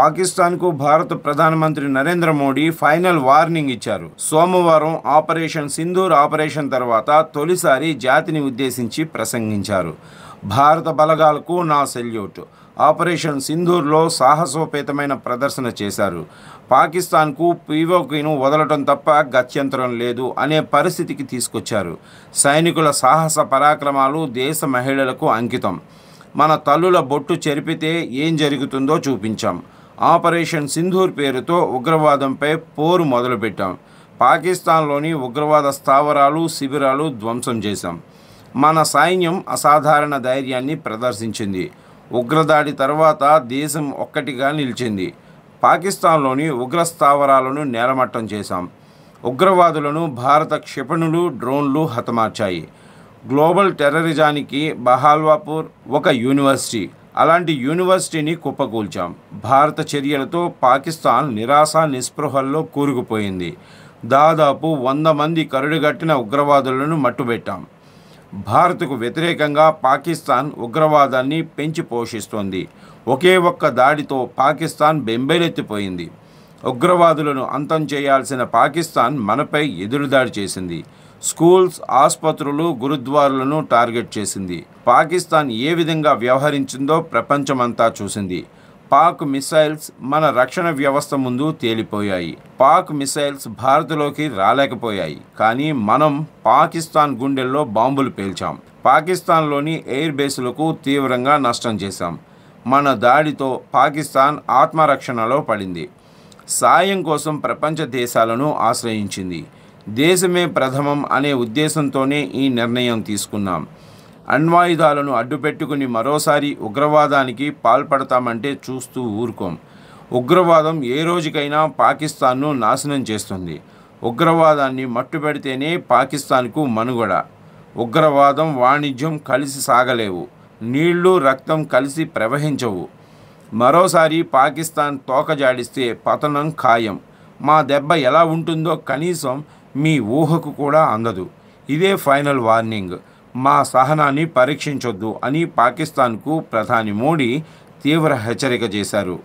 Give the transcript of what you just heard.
పాకిస్తాన్కు భారత ప్రధానమంత్రి నరేంద్ర మోడీ ఫైనల్ వార్నింగ్ ఇచ్చారు. సోమవారం ఆపరేషన్ సింధూర్ ఆపరేషన్ తర్వాత తొలిసారి జాతిని ఉద్దేశించి ప్రసంగించారు. భారత బలగాలకు నా సెల్యూట్. ఆపరేషన్ సింధూర్లో సాహసోపేతమైన ప్రదర్శన చేశారు. పాకిస్తాన్కు పీఓకేను వదలటం తప్ప గత్యంతరం లేదు అనే పరిస్థితికి తీసుకొచ్చారు. సైనికుల సాహస పరాక్రమాలు దేశ మహిళలకు అంకితం. మన తల్లుల బొట్టు చెరిపితే ఏం జరుగుతుందో చూపించాం. ఆపరేషన్ సింధూర్ పేరుతో ఉగ్రవాదంపై పోరు మొదలుపెట్టాం. పాకిస్తాన్లోని ఉగ్రవాద స్థావరాలు, శిబిరాలు ధ్వంసం చేశాం. మన సైన్యం అసాధారణ ధైర్యాన్ని ప్రదర్శించింది. ఉగ్రదాడి తర్వాత దేశం ఒక్కటిగా నిలిచింది. పాకిస్తాన్లోని ఉగ్ర స్థావరాలను నేలమట్టం చేశాం. ఉగ్రవాదులను భారత క్షిపణులు, డ్రోన్లు హతమార్చాయి. గ్లోబల్ టెర్రరిజానికి బహావల్పూర్ ఒక యూనివర్సిటీ. అలాంటి యూనివర్సిటీని కుప్పకూల్చాం. భారత చర్యలతో పాకిస్తాన్ నిరాశ నిస్పృహల్లో కూరుకుపోయింది. దాదాపు 100 మంది కరుడుగట్టిన ఉగ్రవాదులను మట్టుబెట్టాం. భారత్కు వ్యతిరేకంగా పాకిస్తాన్ ఉగ్రవాదాన్ని పెంచి పోషిస్తోంది. ఒకే ఒక్క దాడితో పాకిస్తాన్ బెంబేలెత్తిపోయింది. ఉగ్రవాదులను అంతం చేయాల్సిన పాకిస్తాన్ మనపై ఎదురుదాడి చేసింది. స్కూల్స్, ఆసుపత్రులు, గురుద్వారాలను టార్గెట్ చేసింది. పాకిస్తాన్ ఏ విధంగా వ్యవహరించిందో ప్రపంచమంతా చూసింది. పాక్ మిసైల్స్ మన రక్షణ వ్యవస్థ ముందు తేలిపోయాయి. పాక్ మిసైల్స్ భారత్లోకి రాలేకపోయాయి. కానీ మనం పాకిస్తాన్ గుండెల్లో బాంబులు పేల్చాం. పాకిస్తాన్లోని ఎయిర్ బేసులకు తీవ్రంగా నష్టం చేశాం. మన దాడితో పాకిస్తాన్ ఆత్మరక్షణలో పడింది. సాయం కోసం ప్రపంచ దేశాలను ఆశ్రయించింది. దేశమే ప్రథమం అనే ఉద్దేశంతోనే ఈ నిర్ణయం తీసుకున్నాం. అణ్వాయుధాలను అడ్డుపెట్టుకుని మరోసారి ఉగ్రవాదానికి పాల్పడతామంటే చూస్తూ ఊరుకోం. ఉగ్రవాదం ఏ రోజుకైనా పాకిస్తాన్ను నాశనం చేస్తుంది. ఉగ్రవాదాన్ని మట్టుపెడితేనే పాకిస్తాన్కు మనుగడ. ఉగ్రవాదం, వాణిజ్యం కలిసి సాగలేవు. నీళ్లు, రక్తం కలిసి ప్రవహించవు. మరోసారి పాకిస్తాన్ తోక జాడిస్తే పతనం ఖాయం. మా దెబ్బ ఎలా ఉంటుందో కనీసం మీ ఊహకు కూడా అందదు. ఇదే ఫైనల్ వార్నింగ్. మా సహనాన్ని పరీక్షించొద్దు అని పాకిస్తాన్కు ప్రధాని మోడీ తీవ్ర హెచ్చరిక చేశారు.